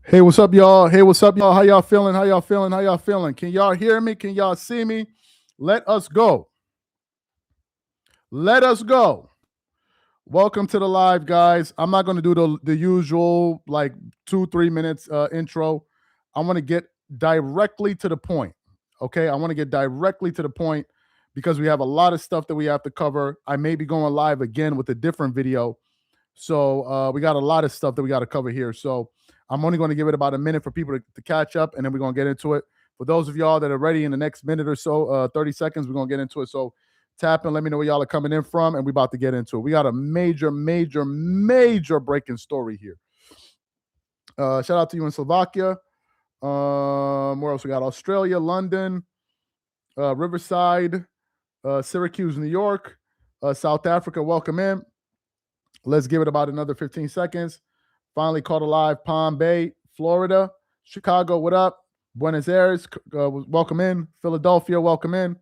Hey, what's up, y'all? Hey, what's up, y'all? How y'all feeling? How y'all feeling? How y'all feeling? Can y'all hear me? Can y'all see me? Let us go. Let us go. Welcome to the live, guys. I'm not going to do the usual like 2-3 minutes intro. I want to get directly to the point. Okay, I want to get directly to the point because we have a lot of stuff that we have to cover. I may be going live again with a different video. So we got a lot of stuff that we got to cover here. So I'm only going to give it about a minute for people to catch up, and then we're going to get into it. For those of y'all that are ready in the next minute or so, 30 seconds, we're going to get into it. So tap and let me know where y'all are coming in from, and we're about to get into it. We got a major breaking story here. Shout out to you in Slovakia. Where else we got? Australia, London, Riverside, Syracuse, New York, South Africa. Welcome in. Let's give it about another 15 seconds. Finally caught alive. Palm Bay, Florida, Chicago. What up? Buenos Aires. Welcome in. Philadelphia. Welcome in.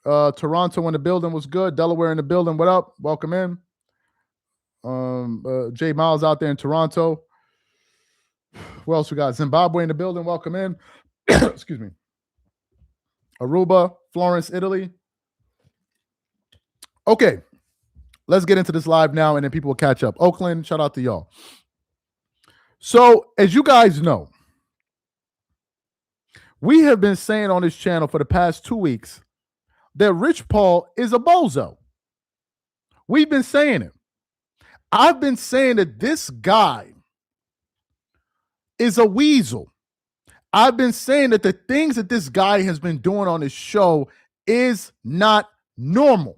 Toronto in the building was good. Delaware in the building. What up? Welcome in. Jay Miles out there in Toronto. What else we got? Zimbabwe in the building. Welcome in. Excuse me. Aruba, Florence, Italy. Okay. Let's get into this live now, and then people will catch up. Oakland, shout out to y'all. So, as you guys know, we have been saying on this channel for the past 2 weeks that Rich Paul is a bozo. We've been saying it. I've been saying that this guy is a weasel. I've been saying that the things that this guy has been doing on his show is not normal.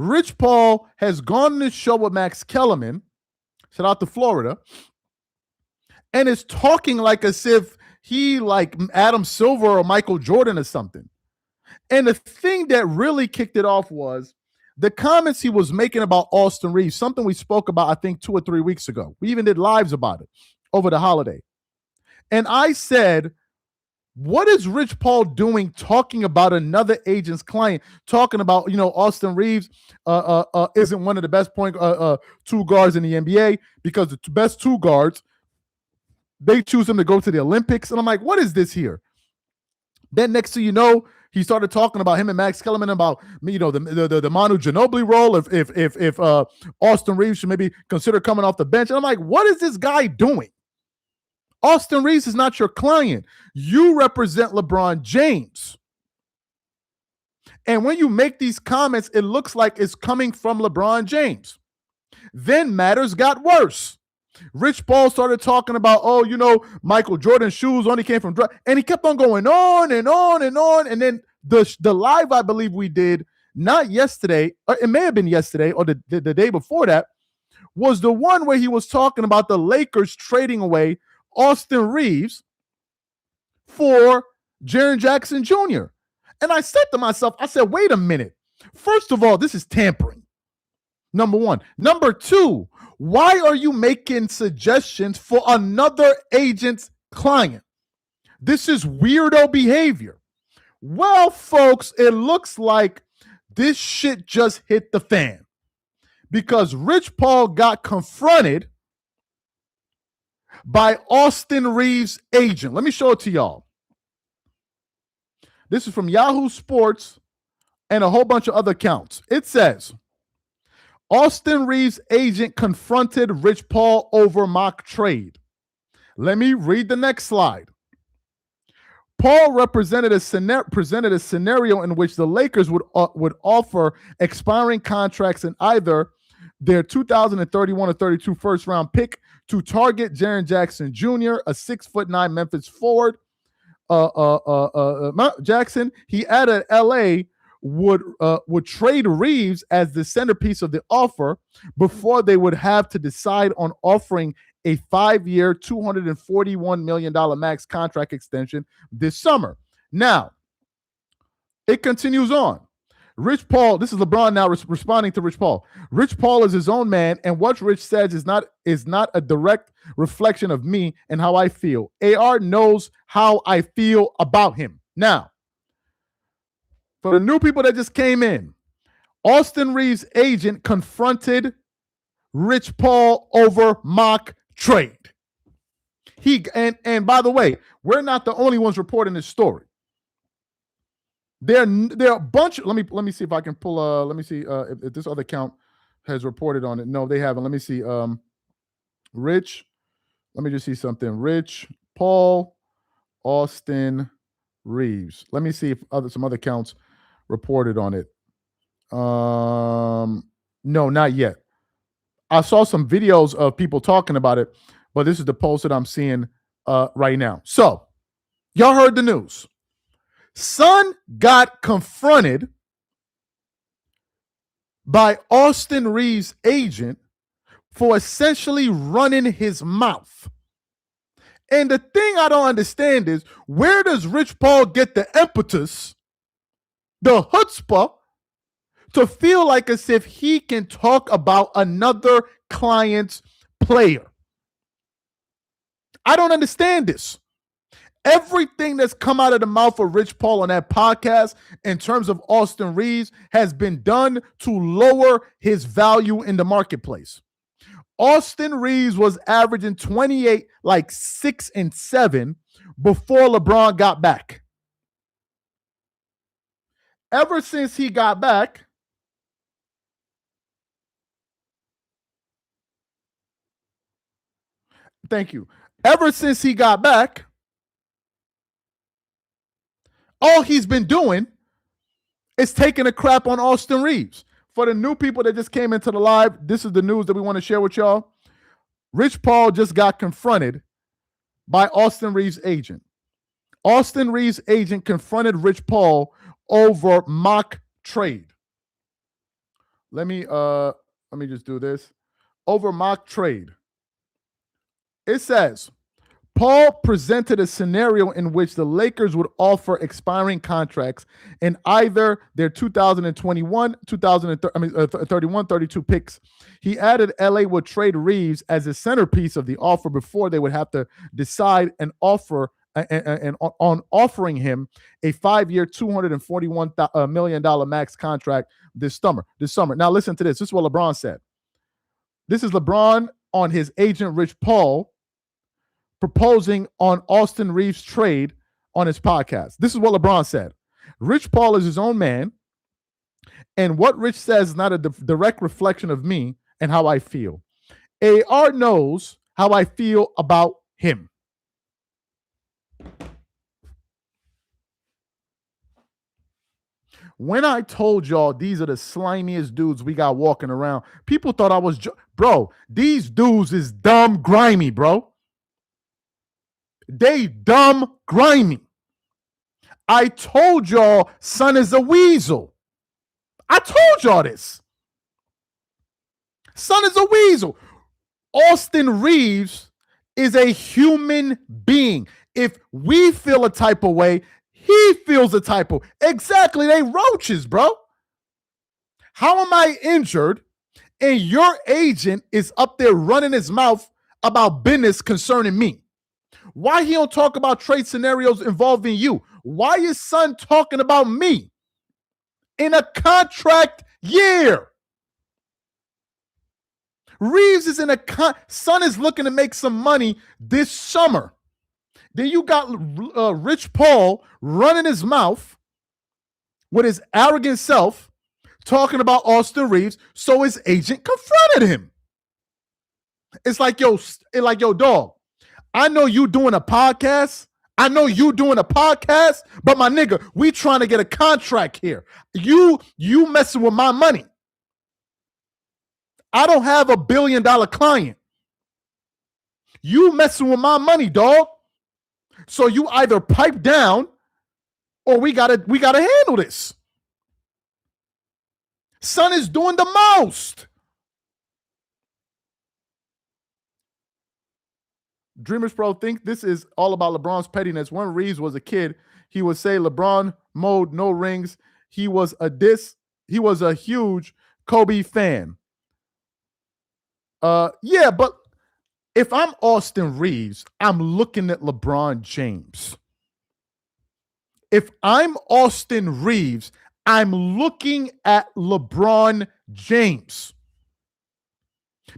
Rich Paul has gone on this show with Max Kellerman, shout out to Florida, and is talking like as if he like Adam Silver or Michael Jordan or something. And the thing that really kicked it off was the comments he was making about Austin Reaves, something we spoke about, I think, 2 or 3 weeks ago. We even did lives about it over the holiday. And I said, what is Rich Paul doing talking about another agent's client, talking about, Austin Reaves isn't one of the best two guards in the NBA because the best two guards, they choose him to go to the Olympics. And I'm like, what is this here? Then next thing you know, he started talking about him and Max Kellerman about, the Manu Ginobili role. If Austin Reaves should maybe consider coming off the bench. And I'm like, what is this guy doing? Austin Reaves is not your client. You represent LeBron James. And when you make these comments, it looks like it's coming from LeBron James. Then matters got worse. Rich Paul started talking about, Michael Jordan's shoes only came from drugs. And he kept on going on and on and on. And then the live, I believe we did, not yesterday, or it may have been yesterday or the day before that, was the one where he was talking about the Lakers trading away Austin Reaves for Jaren Jackson Jr. And I said to myself, wait a minute. First of all, this is tampering. Number one. Number two, why are you making suggestions for another agent's client? This is weirdo behavior. Well, folks, it looks like this shit just hit the fan because Rich Paul got confronted by Austin Reaves' agent. Let me show it to y'all. This is from Yahoo Sports and a whole bunch of other accounts. It says, Austin Reaves' agent confronted Rich Paul over mock trade. Let me read the next slide. Paul presented a scenario in which the Lakers would offer expiring contracts in either their 2031 or 32 first-round pick to target Jaren Jackson Jr., a 6'9" Memphis forward. Jackson, he added LA would trade Reaves as the centerpiece of the offer before they would have to decide on offering a 5-year, $241 million max contract extension this summer. Now, it continues on. Rich Paul, this is LeBron now responding to Rich Paul. Rich Paul is his own man, and what Rich says is not a direct reflection of me and how I feel. AR knows how I feel about him. Now, for the new people that just came in, Austin Reaves' agent confronted Rich Paul over mock trade. And by the way, we're not the only ones reporting this story. There are a bunch. Let me see if I can pull. Let me see if this other account has reported on it. No, they haven't. Let me see. Rich. Let me just see something. Rich Paul Austin Reaves. Let me see if some other accounts reported on it. No, not yet. I saw some videos of people talking about it, but this is the post that I'm seeing right now. So, y'all heard the news. Son got confronted by Austin Reaves' agent for essentially running his mouth. And the thing I don't understand is, where does Rich Paul get the impetus, the chutzpah, to feel like as if he can talk about another client's player? I don't understand this. Everything that's come out of the mouth of Rich Paul on that podcast in terms of Austin Reaves has been done to lower his value in the marketplace. Austin Reaves was averaging 28, like 6 and 7 before LeBron got back. Ever since he got back, thank you. Ever since he got back, all he's been doing is taking a crap on Austin Reaves. For the new people that just came into the live, this is the news that we want to share with y'all. Rich Paul just got confronted by Austin Reaves' agent. Austin Reaves' agent confronted Rich Paul over mock trade. Let me just do this. Over mock trade. It says, Paul presented a scenario in which the Lakers would offer expiring contracts in either their 2021, 31, 32 picks. He added LA would trade Reaves as a centerpiece of the offer before they would have to decide an offer on offering him a 5-year, $241 million max contract this summer. Now listen to this. This is what LeBron said. This is LeBron on his agent Rich Paul proposing on Austin Reaves' trade on his podcast. This is what LeBron said. Rich Paul is his own man, and what Rich says is not a direct reflection of me and how I feel. AR knows how I feel about him. When I told y'all these are the slimiest dudes we got walking around, people thought I was bro, these dudes is dumb grimy, bro. They dumb grimy. I told y'all Son is a weasel. I told y'all this. Son is a weasel. Austin Reaves is a human being. If we feel a type of way, he feels a type of. Exactly, they roaches, bro. How am I injured and your agent is up there running his mouth about business concerning me? Why he don't talk about trade scenarios involving you? Why is Son talking about me in a contract year? Reaves is in a Son is looking to make some money this summer. Then you got Rich Paul running his mouth with his arrogant self talking about Austin Reaves, so his agent confronted him. It's like, yo, dog, I know you doing a podcast. But my nigga, we trying to get a contract here. You messing with my money. I don't have $1 billion client. You messing with my money, dog. So you either pipe down or we gotta handle this. Son is doing the most. Dreamers Pro think this is all about LeBron's pettiness. When Reaves was a kid, he would say LeBron mode, no rings. He was a huge Kobe fan. Yeah, but if I'm Austin Reaves, I'm looking at LeBron James. If I'm Austin Reaves, I'm looking at LeBron James.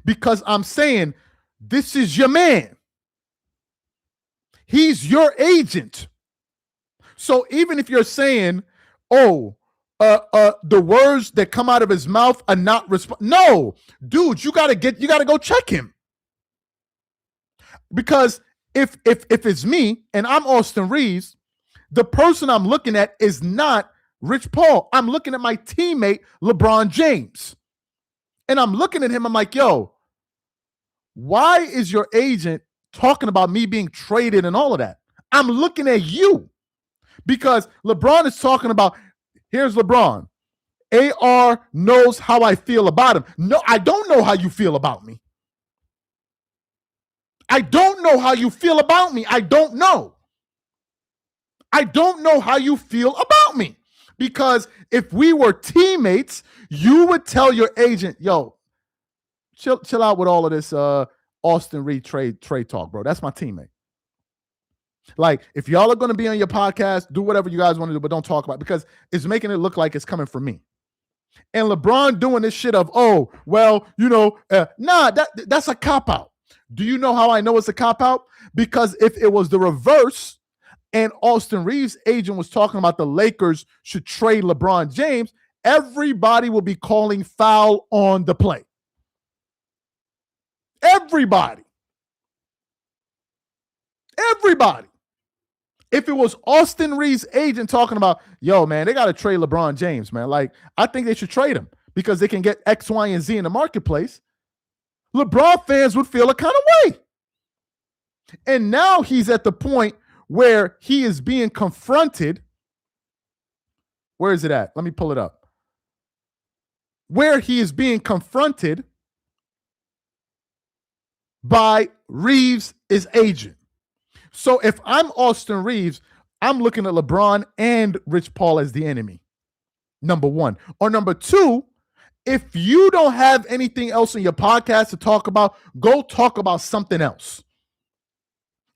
Because I'm saying This is your man. He's your agent. So even if you're saying, oh, the words that come out of his mouth are not no, dude, you gotta go check him. Because if it's me and I'm Austin Reaves, the person I'm looking at is not Rich Paul. I'm looking at my teammate LeBron James. And I'm looking at him, I'm like, yo, why is your agent talking about me being traded and all of that? I'm looking at you. Because LeBron is talking about, here's LeBron. AR knows how I feel about him. No, I don't know how you feel about me. I don't know how you feel about me. I don't know. I don't know how you feel about me. Because if we were teammates, you would tell your agent, yo, chill out with all of this Austin Reed trade talk, bro. That's my teammate. Like, if y'all are going to be on your podcast, do whatever you guys want to do, but don't talk about it because it's making it look like it's coming from me. And LeBron doing this shit of, oh, well, that's a cop-out. Do you know how I know it's a cop-out? Because if it was the reverse and Austin Reeves' agent was talking about the Lakers should trade LeBron James, everybody will be calling foul on the play. Everybody. If it was Austin Reeves' agent talking about, yo, man, they got to trade LeBron James, man. Like, I think they should trade him because they can get X, Y, and Z in the marketplace. LeBron fans would feel a kind of way. And now he's at the point where he is being confronted. Where is it at? Let me pull it up. Where he is being confronted by Reeves' agent. So if I'm Austin Reeves, I'm looking at LeBron and Rich Paul as the enemy, number one. Or number two, if you don't have anything else in your podcast to talk about, go talk about something else.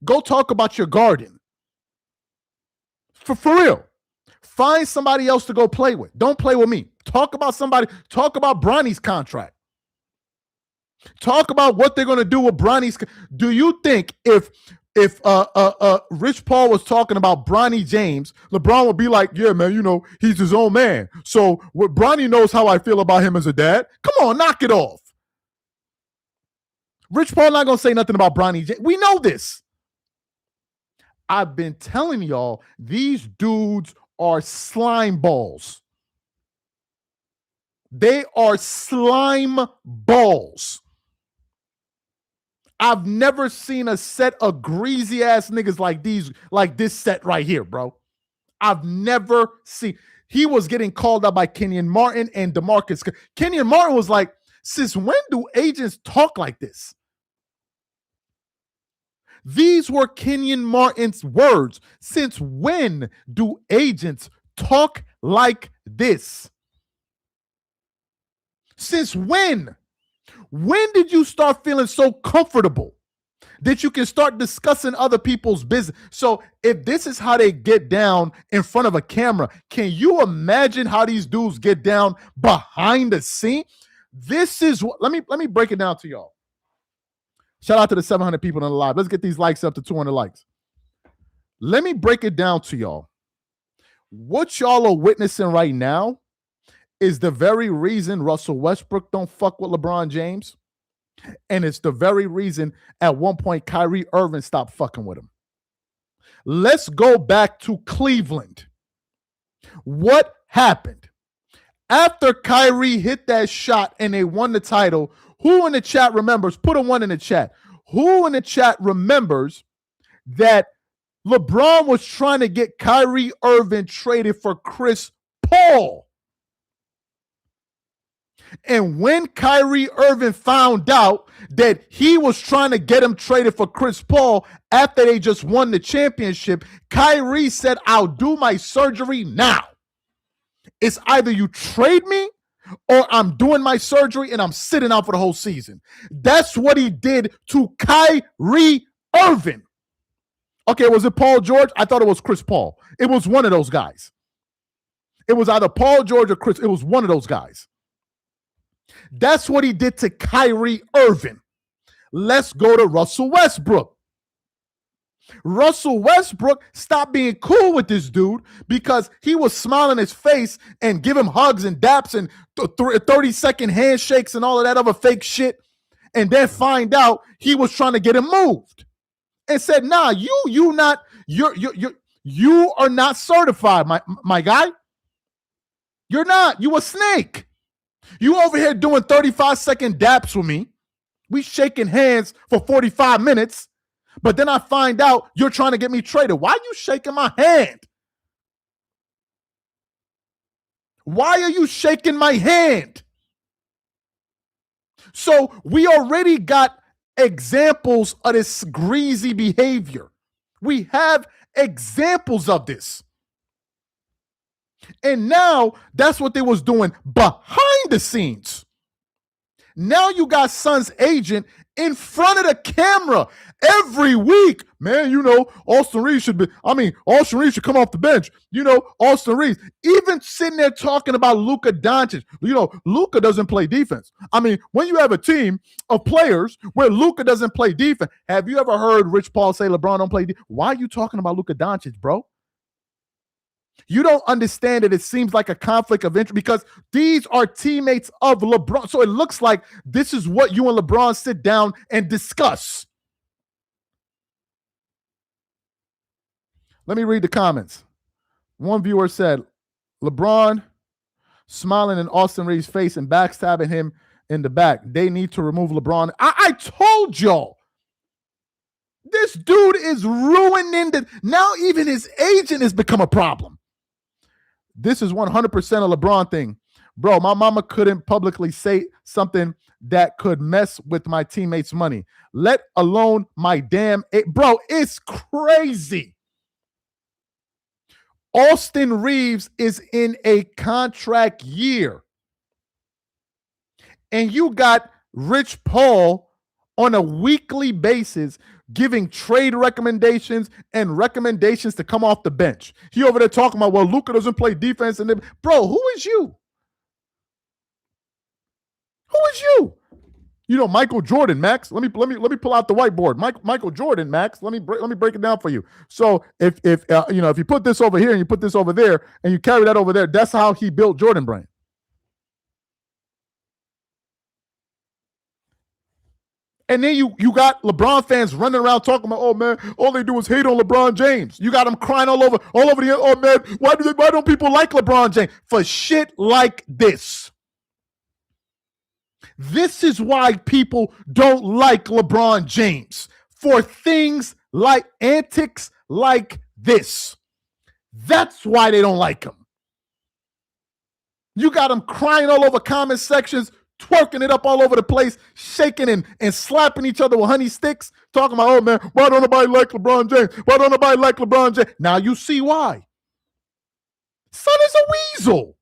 Go talk about your garden. For real. Find somebody else to go play with. Don't play with me. Talk about somebody. Talk about Bronny's contract. Talk about what they're going to do with Bronny's. Do you think if Rich Paul was talking about Bronny James, LeBron would be like, yeah, man, he's his own man. So what Bronny knows how I feel about him as a dad. Come on, knock it off. Rich Paul not going to say nothing about Bronny James. We know this. I've been telling y'all, these dudes are slime balls. They are slime balls. I've never seen a set of greasy ass niggas like this set right here, bro. I've never seen. He was getting called out by Kenyon Martin and DeMarcus. Kenyon Martin was like, since when do agents talk like this? These were Kenyon Martin's words. Since when do agents talk like this? Since when? When did you start feeling so comfortable that you can start discussing other people's business? So if this is how they get down in front of a camera, can you imagine how these dudes get down behind the scene? This is what, let me break it down to y'all. Shout out to the 700 people on the live. Let's get these likes up to 200 likes. Let me break it down to y'all. What y'all are witnessing right now is the very reason Russell Westbrook don't fuck with LeBron James. And it's the very reason at one point Kyrie Irving stopped fucking with him. Let's go back to Cleveland. What happened? After Kyrie hit that shot and they won the title, who in the chat remembers? Put a 1 in the chat. Who in the chat remembers that LeBron was trying to get Kyrie Irving traded for Chris Paul? And when Kyrie Irving found out that he was trying to get him traded for Chris Paul after they just won the championship, Kyrie said, I'll do my surgery now. It's either you trade me or I'm doing my surgery and I'm sitting out for the whole season. That's what he did to Kyrie Irving. Okay, was it Paul George? I thought it was Chris Paul. It was one of those guys. It was either Paul George or Chris. It was one of those guys. That's what he did to Kyrie Irving. Let's go to Russell Westbrook. Russell Westbrook stopped being cool with this dude because he was smiling his face and give him hugs and daps and 30-second handshakes and all of that other fake shit, and then find out he was trying to get him moved and said, nah, you are not certified, my guy. You're not. You a snake. You over here doing 35-second daps with me. We shaking hands for 45 minutes. But then I find out you're trying to get me traded. Why are you shaking my hand? Why are you shaking my hand? So we already got examples of this greasy behavior. We have examples of this. And now that's what they was doing behind the scenes. Now you got Son's agent in front of the camera every week. Man, Austin Reaves should come off the bench. Austin Reaves, even sitting there talking about Luka Doncic. Luka doesn't play defense. When you have a team of players where Luka doesn't play defense, have you ever heard Rich Paul say LeBron don't play defense? Why are you talking about Luka Doncic, bro? You don't understand that it seems like a conflict of interest because these are teammates of LeBron. So it looks like this is what you and LeBron sit down and discuss. Let me read the comments. One viewer said, LeBron smiling in Austin Reaves' face and backstabbing him in the back. They need to remove LeBron. I told y'all. This dude is ruining now even his agent has become a problem. This is 100% a LeBron thing. Bro, my mama couldn't publicly say something that could mess with my teammates' money, let alone my damn... Bro, it's crazy. Austin Reaves is in a contract year. And you got Rich Paul on a weekly basis giving trade recommendations and recommendations to come off the bench. He over there talking about, well, Luka doesn't play defense. And bro, who is you? Who is you? Michael Jordan, Max. Let me pull out the whiteboard. Michael Jordan, Max. Let me break it down for you. So if you put this over here and you put this over there and you carry that over there, that's how he built Jordan Brand. And then you got LeBron fans running around talking about, oh man, all they do is hate on LeBron James. You got them crying all over the, oh man, why don't people like LeBron James? For shit like this. This is why people don't like LeBron James. For things like antics like this. That's why they don't like him. You got them crying all over comment sections, twerking it up all over the place, shaking and slapping each other with honey sticks, talking about, oh man, why don't nobody like LeBron James? Why don't nobody like LeBron James? Now you see why. Son is a weasel.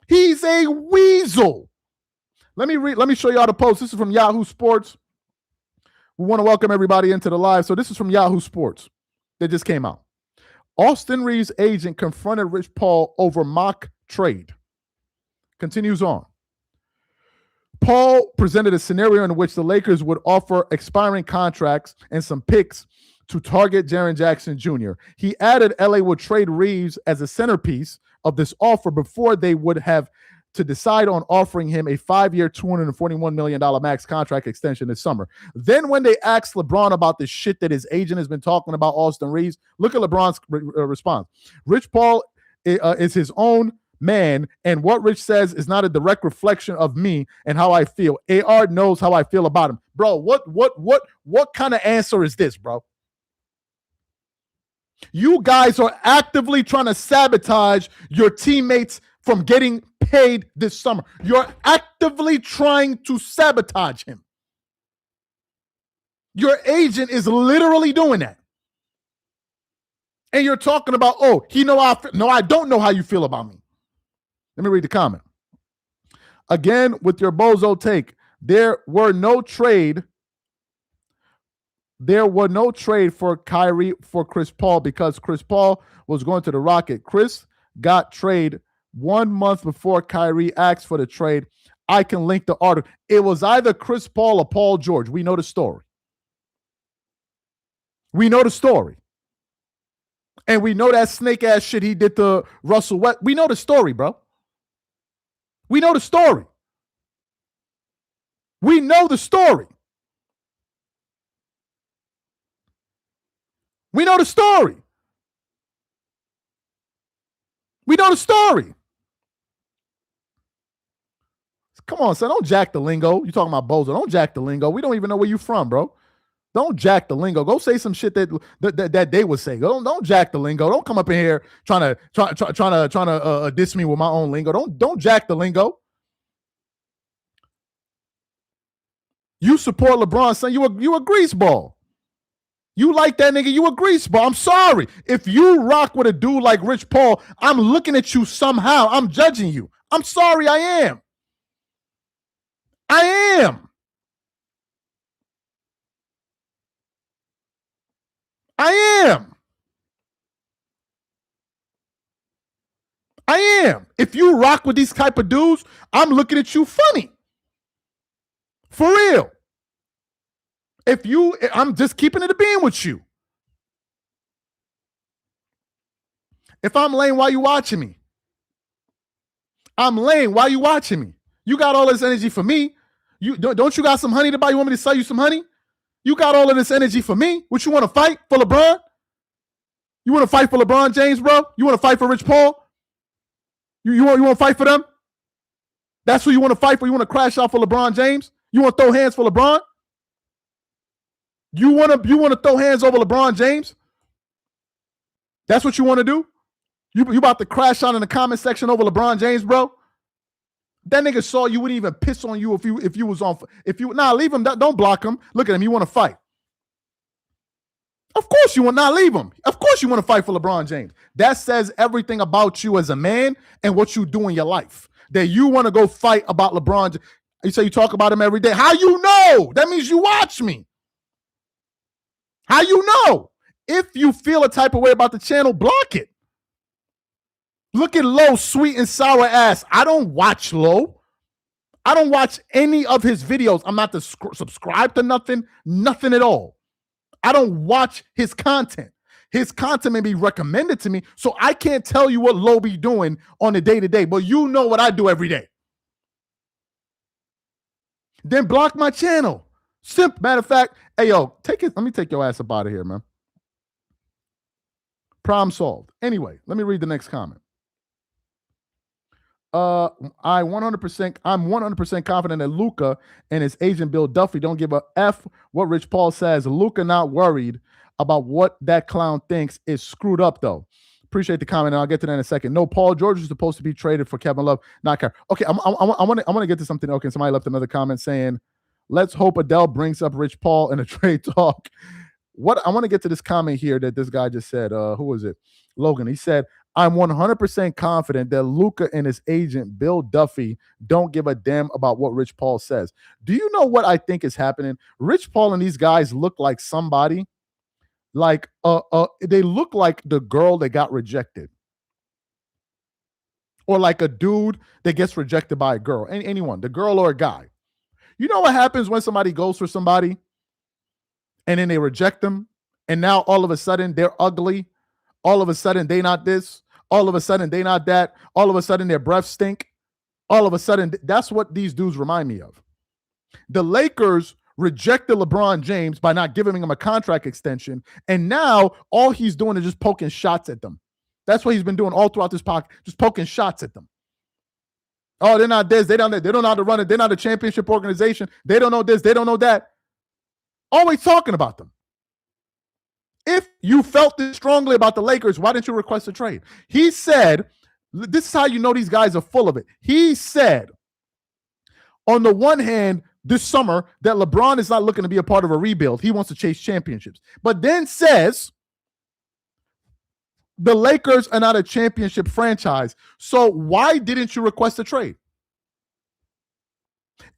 He's a weasel. Let me show y'all the post. This is from Yahoo Sports. We want to welcome everybody into the live. So this is from Yahoo Sports that just came out. Austin Reaves' agent confronted Rich Paul over mock trade. Continues on. Paul presented a scenario in which the Lakers would offer expiring contracts and some picks to target Jaren Jackson Jr. He added LA would trade Reaves as a centerpiece of this offer before they would have to decide on offering him a 5-year, $241 million max contract extension this summer. Then when they asked LeBron about the shit that his agent has been talking about Austin Reaves, look at LeBron's response. Rich Paul is his own man, and what Rich says is not a direct reflection of me and how I feel. AR knows how I feel about him. Bro, what kind of answer is this, bro? You guys are actively trying to sabotage your teammates from getting paid this summer. You're actively trying to sabotage him. Your agent is literally doing that. And you're talking about, oh, no, I don't know how you feel about me. Let me read the comment. Again, with your bozo take, there were no trade for Kyrie for Chris Paul because Chris Paul was going to the Rocket. Chris got traded 1 month before Kyrie asked for the trade. I can link the article. It was either Chris Paul or Paul George. We know the story. We know the story. And we know that snake ass shit he did to Russell West. We know the story, bro. We know the story. We know the story. We know the story. We know the story. Come on, son. Don't jack the lingo. You talking about Bozo. Don't jack the lingo. We don't even know where you from, bro. Don't jack the lingo. Go say some shit that they would say. Don't jack the lingo. Don't come up in here trying to diss me with my own lingo. Don't jack the lingo. You support LeBron, son. You a greaseball. You like that nigga. You a greaseball. I'm sorry. If you rock with a dude like Rich Paul, I'm looking at you somehow. I'm judging you. I'm sorry. I am. I am. I am. I am. If you rock with these type of dudes, I'm looking at you funny. For real. I'm just keeping it a being with you. If I'm lame, why you watching me? I'm lame. Why you watching me? You got all this energy for me. You don't you got some honey to buy? You want me to sell you some honey? You got all of this energy for me. What, you want to fight for LeBron? You want to fight for LeBron James, bro? You want to fight for Rich Paul? You want to fight for them? That's who you want to fight for? You want to crash out for LeBron James? You want to throw hands for LeBron? You want to throw hands over LeBron James? That's what you want to do? You about to crash out in the comment section over LeBron James, bro? That nigga saw you, wouldn't even piss on you if you was on. Leave him. Don't block him. Look at him. You want to fight? Of course you want not leave him. Of course you want to fight for LeBron James. That says everything about you as a man and what you do in your life. That you want to go fight about LeBron. You say you talk about him every day. How you know? That means you watch me. How you know? If you feel a type of way about the channel, block it. Look at Low, sweet and sour ass. I don't watch Low. I don't watch any of his videos. I'm not subscribed to nothing at all. I don't watch his content. His content may be recommended to me, so I can't tell you what Low be doing on the day-to-day, but you know what I do every day. Then block my channel. Matter of fact, hey, yo, let me take your ass up out of here, man. Problem solved. Anyway, let me read the next comment. I'm 100% confident that Luka and his agent Bill Duffy don't give a F what Rich Paul says. Luka not worried about what that clown thinks is screwed up, though. Appreciate the comment, and I'll get to that in a second. No, Paul George is supposed to be traded for Kevin Love, not Kyrie. Okay, I want to get to something. Okay, somebody left another comment saying, let's hope Adele brings up Rich Paul in a trade talk. I want to get to this comment here that this guy just said. Who was it? Logan. He said, I'm 100% confident that Luka and his agent, Bill Duffy, don't give a damn about what Rich Paul says. Do you know what I think is happening? Rich Paul and these guys look like somebody, like they look like the girl that got rejected. Or like a dude that gets rejected by a girl. Anyone, the girl or a guy. You know what happens when somebody goes for somebody and then they reject them, and now all of a sudden they're ugly? All of a sudden, they not this. All of a sudden, they not that. All of a sudden, their breath stink. All of a sudden, that's what these dudes remind me of. The Lakers rejected LeBron James by not giving him a contract extension, and now all he's doing is just poking shots at them. That's what he's been doing all throughout this podcast, just poking shots at them. Oh, they're not this. They don't know how to run it. They're not a championship organization. They don't know this. They don't know that. Always talking about them. If you felt this strongly about the Lakers, why didn't you request a trade? He said, this is how you know these guys are full of it. He said, on the one hand, this summer, that LeBron is not looking to be a part of a rebuild. He wants to chase championships. But then says, the Lakers are not a championship franchise. So why didn't you request a trade?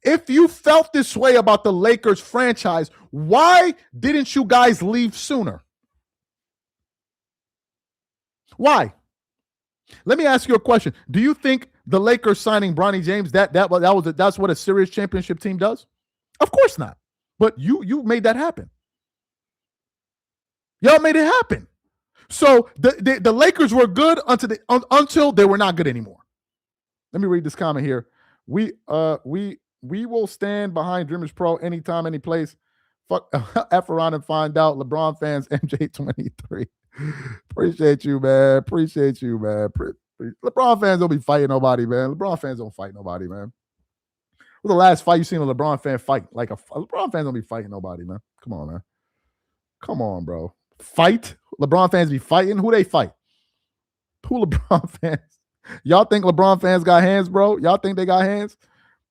If you felt this way about the Lakers franchise, why didn't you guys leave sooner? Why? Let me ask you a question. Do you think The Lakers signing Bronny James, that's what a serious championship team does? Of course not. But you made that happen. Y'all made it happen. So the Lakers were good until they were not good anymore. Let me read this comment here. We will stand behind Dreamers Pro anytime, any place. Fuck F around and find out. LeBron fans, MJ23. Appreciate you, man. LeBron fans don't be fighting nobody, man. LeBron fans don't fight nobody, man. What's the last fight you seen a LeBron fan fight? Like LeBron fans don't be fighting nobody, man. Come on, man. Come on, bro. Fight? LeBron fans be fighting? Who they fight? Who LeBron fans? Y'all think LeBron fans got hands, bro? Y'all think they got hands?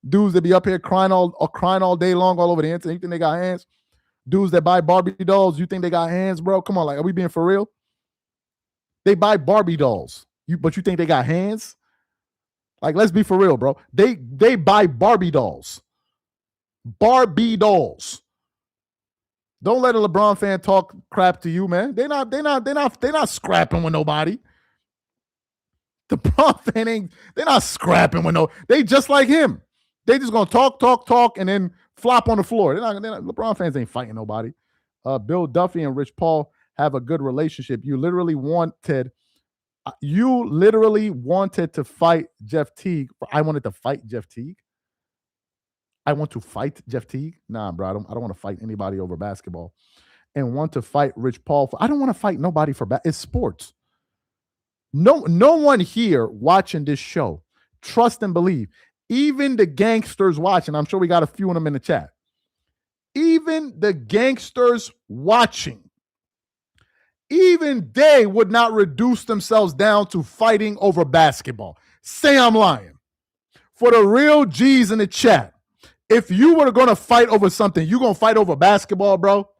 Dudes that be up here crying all day long all over the internet. You think they got hands? Dudes that buy Barbie dolls, you think they got hands, bro? Come on, like, are we being for real? They buy Barbie dolls, but you think they got hands? Like, let's be for real, bro. They buy Barbie dolls. Barbie dolls. Don't let a LeBron fan talk crap to you, man. They're not scrapping with nobody. The LeBron fan they're not scrapping with they just like him. They just gonna talk, and then flop on the floor. LeBron fans ain't fighting nobody. Bill Duffy and Rich Paul have a good relationship. You literally wanted to fight Jeff Teague. I wanted to fight Jeff Teague. I want to fight Jeff Teague. Nah, bro. I don't want to fight anybody over basketball. And want to fight Rich Paul. I don't want to fight nobody for it's sports. No one here watching this show, trust and believe, even the gangsters watching, I'm sure we got a few of them in the chat. Even the gangsters watching, even they would not reduce themselves down to fighting over basketball. Say I'm lying. For the real G's in the chat, if you were going to fight over something, you going to fight over basketball, bro?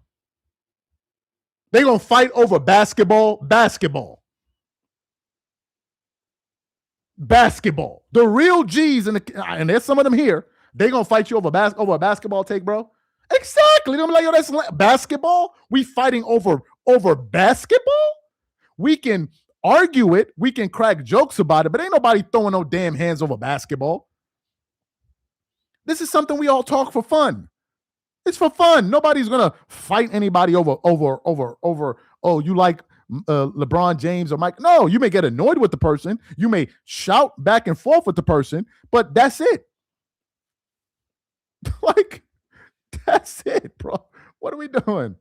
They going to fight over basketball. The real G's, and there's some of them here, they going to fight you over a basketball take, bro? Exactly. They're like, yo, that's basketball? We fighting over basketball? We can argue it. We can crack jokes about it, but ain't nobody throwing no damn hands over basketball. This is something we all talk for fun. It's for fun. Nobody's going to fight anybody over, oh, you like LeBron James or Mike. No, you may get annoyed with the person. You may shout back and forth with the person, but that's it. Like, that's it, bro. What are we doing?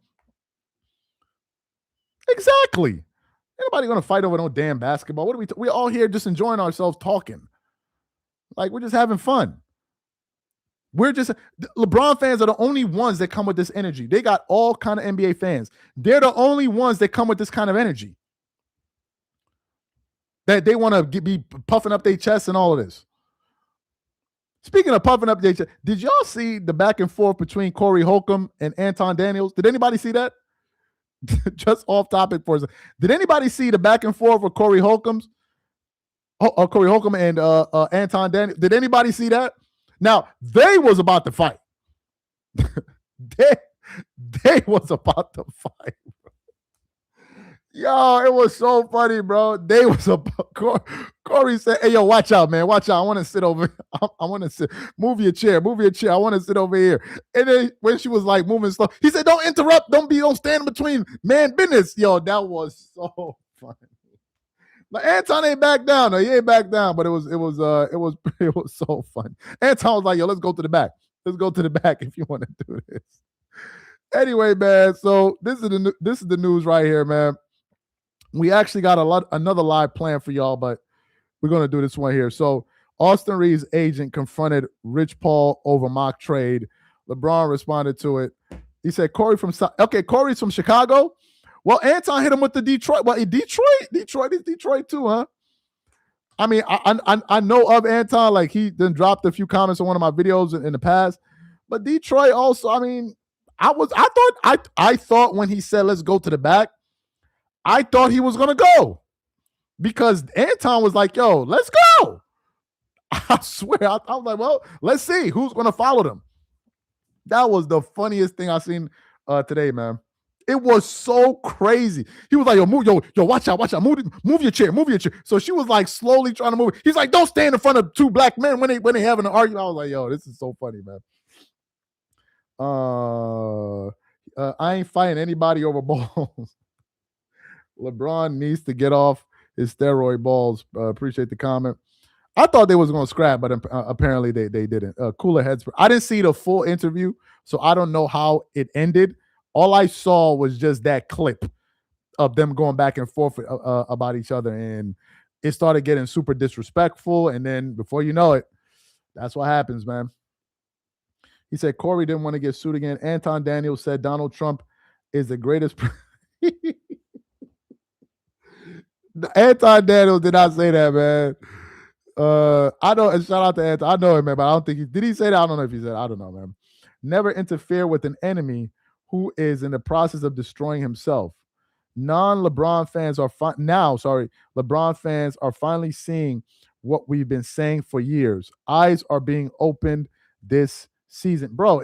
Exactly. Ain't nobody going to fight over no damn basketball. What are we all here just enjoying ourselves talking. Like, we're just having fun. LeBron fans are the only ones that come with this energy. They got all kind of NBA fans. They're the only ones that come with this kind of energy. That they want to be puffing up their chests and all of this. Speaking of puffing up their chest, did y'all see the back and forth between Corey Holcomb and Anton Daniels? Did anybody see that? Just off topic for a second. Did anybody see the back and forth with Corey Holcomb and Anton Daniels? Did anybody see that? Now, they was about to fight. they was about to fight. Yo, it was so funny, bro. They was about Corey said, hey, yo, watch out, man. Watch out. I want to sit over. I want to sit. Move your chair. I want to sit over here. And then when she was like moving slow, he said, don't interrupt. Don't stand between man business. Yo, that was so funny. But Anton ain't back down. No, he ain't back down. But it was so fun. Anton was like, yo, let's go to the back. Let's go to the back if you want to do this. Anyway, man. So this is the news right here, man. We actually got another live plan for y'all, but we're gonna do this one here. So Austin Reaves' agent confronted Rich Paul over mock trade. LeBron responded to it. He said, Corey's from Chicago. Well, Anton hit him with the Detroit. Well, Detroit is Detroit too, huh? I mean, I know of Anton. Like, he then dropped a few comments on one of my videos in the past. But Detroit also, I mean, I thought when he said let's go to the back, I thought he was gonna go. Because Anton was like, yo, let's go. I swear. I was like, well, let's see who's gonna follow them. That was the funniest thing I've seen today, man. It was so crazy. He was like, yo, watch out, move your chair. So she was like slowly trying to move. He's like, don't stand in front of two black men when they having an argument. I was like, yo, this is so funny, man. I ain't fighting anybody over balls. LeBron needs to get off his steroid balls. Appreciate the comment. I thought they was going to scrap, but apparently they didn't. Cooler heads. I didn't see the full interview, so I don't know how it ended. All I saw was just that clip of them going back and forth about each other, and it started getting super disrespectful. And then before you know it, that's what happens, man. He said Corey didn't want to get sued again. Anton Daniels said Donald Trump is the greatest. Anton Daniels did not say that, man. I know, and shout out to Anton. I know him, man, but I don't think did he say that? I don't know if he said. I don't know, man. Never interfere with an enemy who is in the process of destroying himself. LeBron fans are LeBron fans are finally seeing what we've been saying for years. Eyes are being opened this season, bro.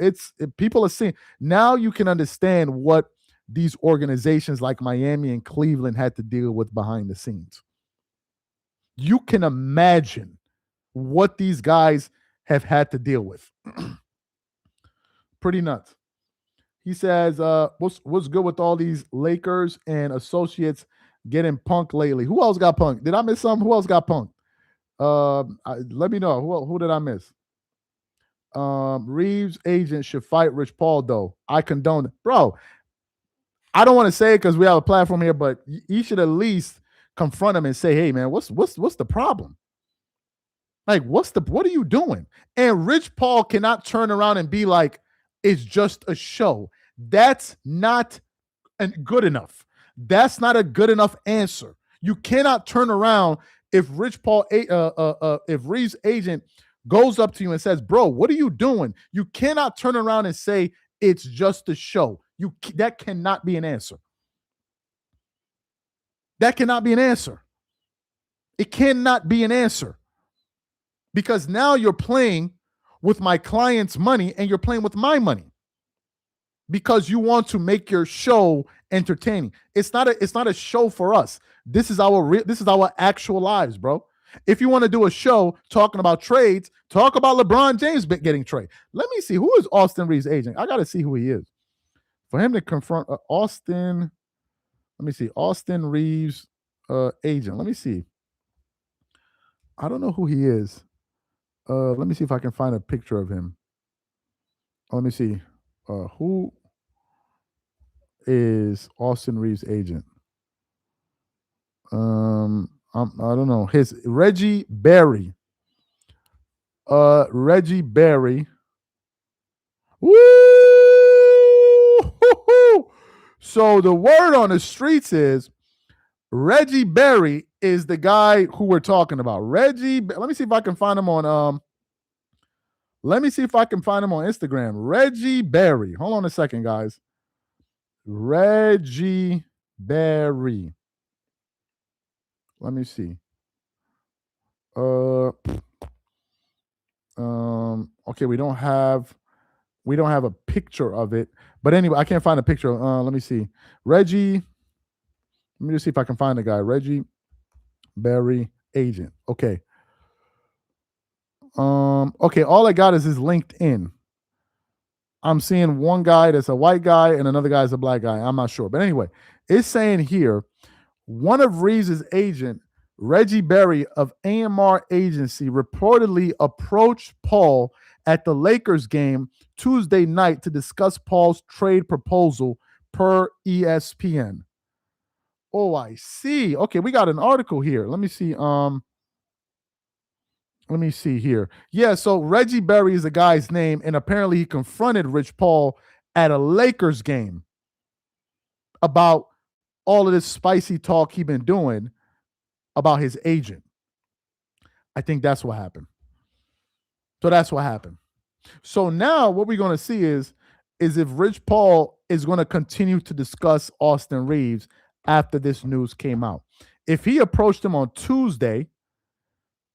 People are seeing now. You can understand what these organizations like Miami and Cleveland had to deal with behind the scenes. You can imagine what these guys have had to deal with. Pretty nuts. He says, what's good with all these Lakers and associates getting punked lately? Who else got punked? Did I miss some? Who else got punked? Let me know. Who did I miss? Reaves agent should fight Rich Paul, though. I condone it. Bro, I don't want to say it because we have a platform here, but you should at least confront him and say, hey, man, what's the problem? Like, what are you doing? And Rich Paul cannot turn around and be like, it's just a show. That's not good enough. That's not a good enough answer. You cannot turn around if Rich Paul, if Reaves' agent goes up to you and says, bro, what are you doing? You cannot turn around and say, it's just a show. That cannot be an answer. That cannot be an answer. It cannot be an answer. Because now you're playing with my client's money and you're playing with my money because you want to make your show entertaining. It's not a show for us. This is our actual lives, bro. If you want to do a show talking about trades, talk about LeBron James getting traded. Let me see, who is Austin Reaves' agent? I got to see who he is. For him to confront Austin, let me see, Austin Reaves' agent. Let me see. I don't know who he is. Let me see if I can find a picture of him. Let me see. Who is Austin Reaves' agent? I don't know. His Reggie Barry. Reggie Barry. Woo! So the word on the streets is Reggie Barry is the guy who we're talking about. Reggie, let me see if I can find him on Instagram. Reggie Barry. Hold on a second, guys. Reggie Barry. Let me see. Okay, we don't have a picture of it. But anyway, I can't find a picture. Let me see. Reggie. Let me just see if I can find the guy. Reggie Barry agent. Okay. Okay, all I got is his LinkedIn. I'm seeing one guy that's a white guy and another guy is a black guy. I'm not sure. But anyway, it's saying here, one of Reaves' agent, Reggie Barry of AMR Agency, reportedly approached Paul at the Lakers game Tuesday night to discuss Paul's trade proposal per ESPN. Oh, I see. Okay, we got an article here. Let me see. Let me see here. Yeah, so Reggie Barry is the guy's name, and apparently he confronted Rich Paul at a Lakers game about all of this spicy talk he's been doing about his agent. I think that's what happened. So that's what happened. So now what we're going to see is if Rich Paul is going to continue to discuss Austin Reaves after this news came out. If he approached him on Tuesday,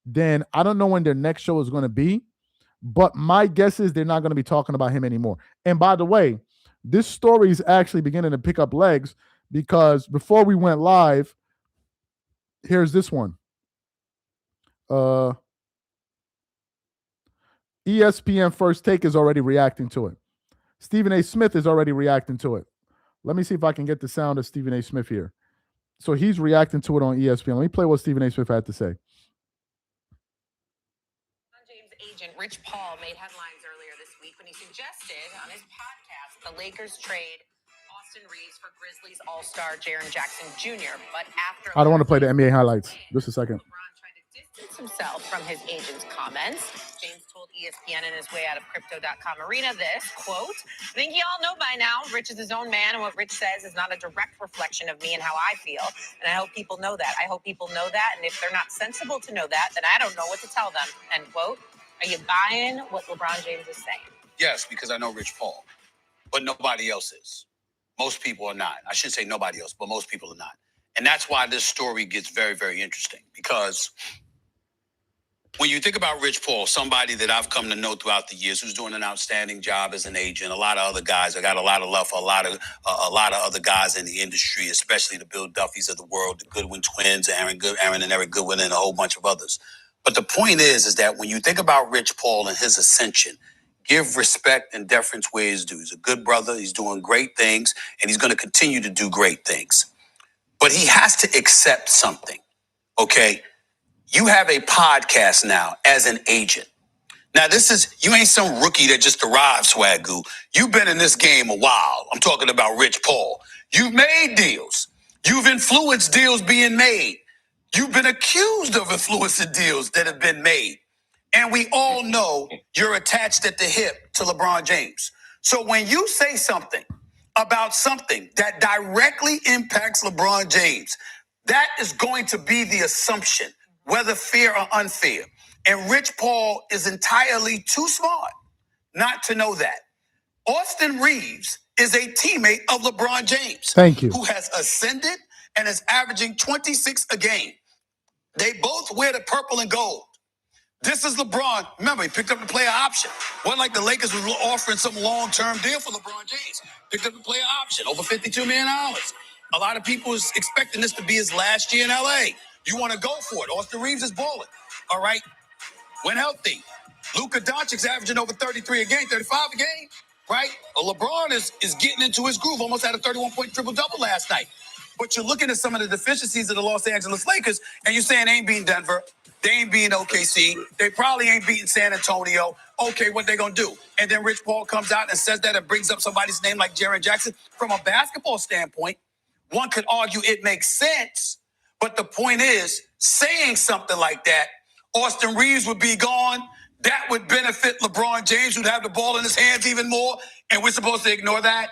then I don't know when their next show is going to be, but my guess is they're not going to be talking about him anymore. And by the way, This story is actually beginning to pick up legs because before we went live, here's this one. ESPN First Take is already reacting to it. Stephen A. Smith is already reacting to it. Let me see if I can get the sound of Stephen A. Smith here. So he's reacting to it on ESPN. Let me play what Stephen A. Smith had to say. James agent Rich Paul made headlines earlier this week when he suggested on his podcast the Lakers trade Austin Reaves for Grizzlies All-Star Jaren Jackson Jr. But after I don't want to play the NBA highlights. Just a second. LeBron tried to distance himself from his agent's comments. James told ESPN in his way out of Crypto.com Arena this, quote, I think you all know by now Rich is his own man, and what Rich says is not a direct reflection of me and how I feel. And I hope people know that. I hope people know that. And if they're not sensible to know that, then I don't know what to tell them, end quote. Are you buying what LeBron James is saying? Yes, because I know Rich Paul, but nobody else is. Most people are not. I shouldn't say nobody else, but most people are not. And that's why this story gets very, very interesting, because when you think about Rich Paul, somebody that I've come to know throughout the years who's doing an outstanding job as an agent, a lot of other guys, I got a lot of love for a lot of other guys in the industry, especially the Bill Duffys of the world, the Goodwin twins, Aaron and Eric Goodwin, and a whole bunch of others. But the point is that when you think about Rich Paul and his ascension, give respect and deference where he's due. He's a good brother. He's doing great things, and he's going to continue to do great things. But he has to accept something, okay? You have a podcast now as an agent. Now, you ain't some rookie that just arrived, Swagoo. You've been in this game a while. I'm talking about Rich Paul. You've made deals. You've influenced deals being made. You've been accused of influencing deals that have been made. And we all know you're attached at the hip to LeBron James. So when you say something about something that directly impacts LeBron James, that is going to be the assumption, whether fair or unfair. And Rich Paul is entirely too smart not to know that. Austin Reaves is a teammate of LeBron James. Thank you. Who has ascended and is averaging 26 a game. They both wear the purple and gold. This is LeBron. Remember, he picked up the player option. Wasn't like the Lakers was offering some long-term deal for LeBron James. Picked up the player option, over $52 million. A lot of people is expecting this to be his last year in L.A. You want to go for it. Austin Reaves is balling, all right? When healthy. Luka Doncic's averaging over 33 a game, 35 a game, right? LeBron is getting into his groove, almost had a 31-point triple-double last night. But you're looking at some of the deficiencies of the Los Angeles Lakers, and you're saying they ain't beating Denver. They ain't beating OKC. They probably ain't beating San Antonio. Okay, what they gonna do? And then Rich Paul comes out and says that and brings up somebody's name like Jaren Jackson. From a basketball standpoint, one could argue it makes sense. But the point is, saying something like that, Austin Reaves would be gone. That would benefit LeBron James, who'd have the ball in his hands even more. And we're supposed to ignore that?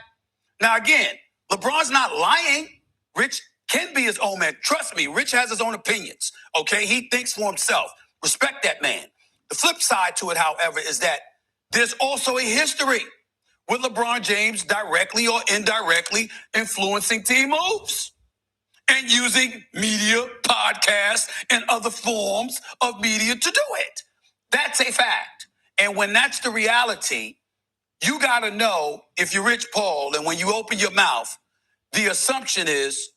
Now, again, LeBron's not lying. Rich can be his own man. Trust me, Rich has his own opinions, okay? He thinks for himself. Respect that man. The flip side to it, however, is that there's also a history with LeBron James directly or indirectly influencing team moves and using media, podcasts, and other forms of media to do it. That's a fact. And when that's the reality, you got to know if you're Rich Paul, and when you open your mouth, the assumption is,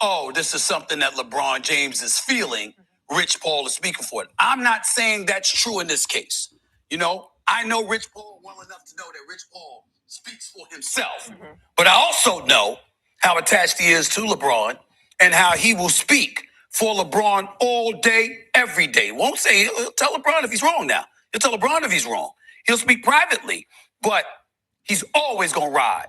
oh, this is something that LeBron James is feeling. Rich Paul is speaking for it. I'm not saying that's true in this case. You know, I know Rich Paul well enough to know that Rich Paul speaks for himself. But I also know how attached he is to LeBron and how he will speak for LeBron all day, every day. Won't say, he'll tell LeBron if he's wrong now. He'll tell LeBron if he's wrong. He'll speak privately, but he's always going to ride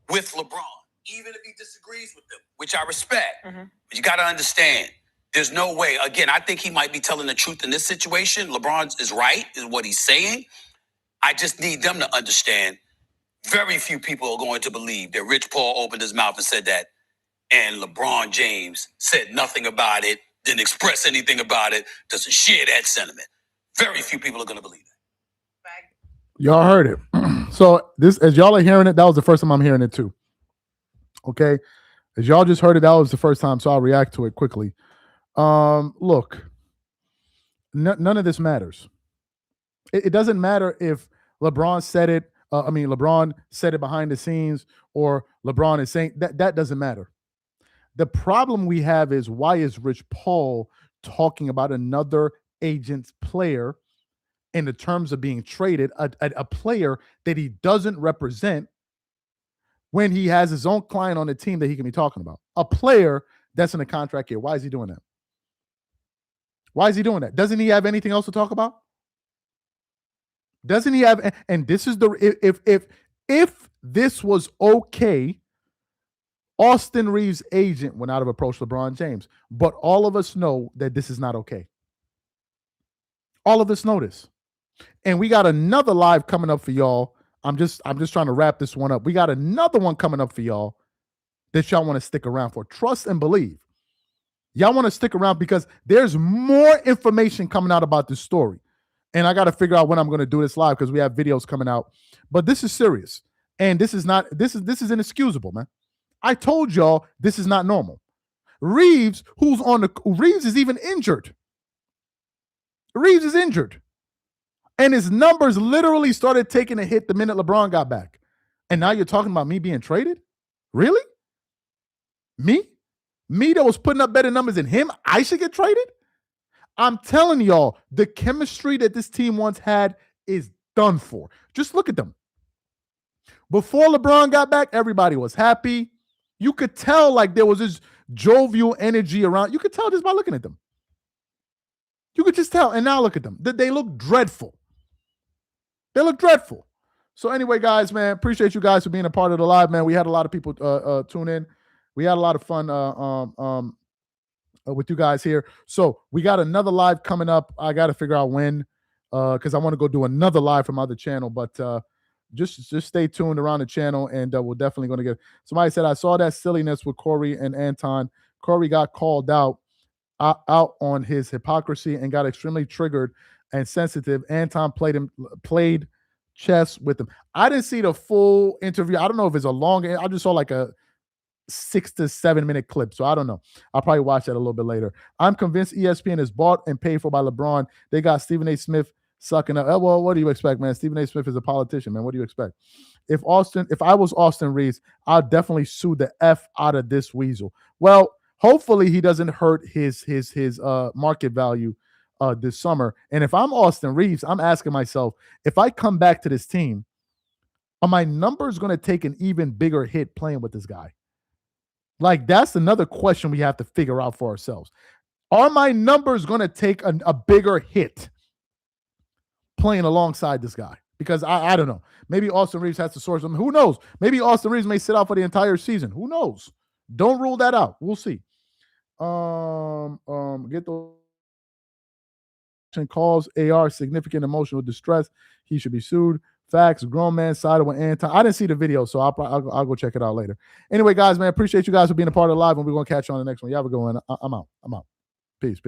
with LeBron, even if he disagrees with them, which I respect. But you got to understand, there's no way. Again, I think he might be telling the truth in this situation. LeBron is right in what he's saying. I just need them to understand very few people are going to believe that Rich Paul opened his mouth and said that, and LeBron James said nothing about it, didn't express anything about it, doesn't share that sentiment. Very few people are going to believe that. Y'all heard it. So this, as y'all are hearing it, that was the first time I'm hearing it too. Okay, as y'all just heard it, that was the first time, so I'll react to it quickly. Look, none of this matters. It doesn't matter if LeBron said it LeBron said it behind the scenes, or LeBron is saying that. That doesn't matter. The problem we have is, why is Rich Paul talking about another agent's player in the terms of being traded, a player that he doesn't represent, when he has his own client on the team that he can be talking about? A player that's in a contract year. Why is he doing that? Why is he doing that? Doesn't he have anything else to talk about? Doesn't he have? And this is the if this was okay, Austin Reaves' agent would not have approached LeBron James. But all of us know that this is not okay. All of us know this. And we got another live coming up for y'all. I'm just trying to wrap this one up. We got another one coming up for y'all that y'all want to stick around for. Trust and believe. Y'all want to stick around because there's more information coming out about this story. And I got to figure out when I'm going to do this live, because we have videos coming out. But this is serious. And this is inexcusable, man. I told y'all this is not normal. Reaves, Reaves is even injured. Reaves is injured. And his numbers literally started taking a hit the minute LeBron got back. And now you're talking about me being traded? Really? Me? Me that was putting up better numbers than him? I should get traded? I'm telling y'all, the chemistry that this team once had is done for. Just look at them. Before LeBron got back, everybody was happy. You could tell like there was this jovial energy around. You could tell just by looking at them. You could just tell. And now look at them. They look dreadful. They look dreadful. So anyway, guys, man, appreciate you guys for being a part of the live, man. We had a lot of people tune in. We had a lot of fun with you guys here. So we got another live coming up. I got to figure out when, because I want to go do another live from other channel. But just stay tuned around the channel, and we're definitely going to get. Somebody said, I saw that silliness with Corey and Anton. Corey got called out on his hypocrisy and got extremely triggered and sensitive. Anton played chess with him. I didn't see the full interview. I don't know if it's a long. I just saw like a 6 to 7 minute clip. So I don't know. I'll probably watch that a little bit later. I'm convinced ESPN is bought and paid for by LeBron. They got Stephen A. Smith sucking up. Well, what do you expect, man? Stephen A. Smith is a politician, man. What do you expect? If I was Austin Reaves, I'd definitely sue the F out of this weasel. Well, hopefully he doesn't hurt his market value this summer. And if I'm Austin Reaves, I'm asking myself, if I come back to this team, are my numbers going to take an even bigger hit playing with this guy? Like, that's another question we have to figure out for ourselves. Are my numbers going to take a bigger hit playing alongside this guy? Because I don't know. Maybe Austin Reaves has to source them. Who knows? Maybe Austin Reaves may sit out for the entire season. Who knows? Don't rule that out. We'll see. Get those calls. AR significant emotional distress. He should be sued. Facts. Grown man sided with Anton. I didn't see the video, so I'll go check it out later. Anyway, guys, man, appreciate you guys for being a part of the live, and we're gonna catch you on the next one. You have a good one. I'm out. Peace.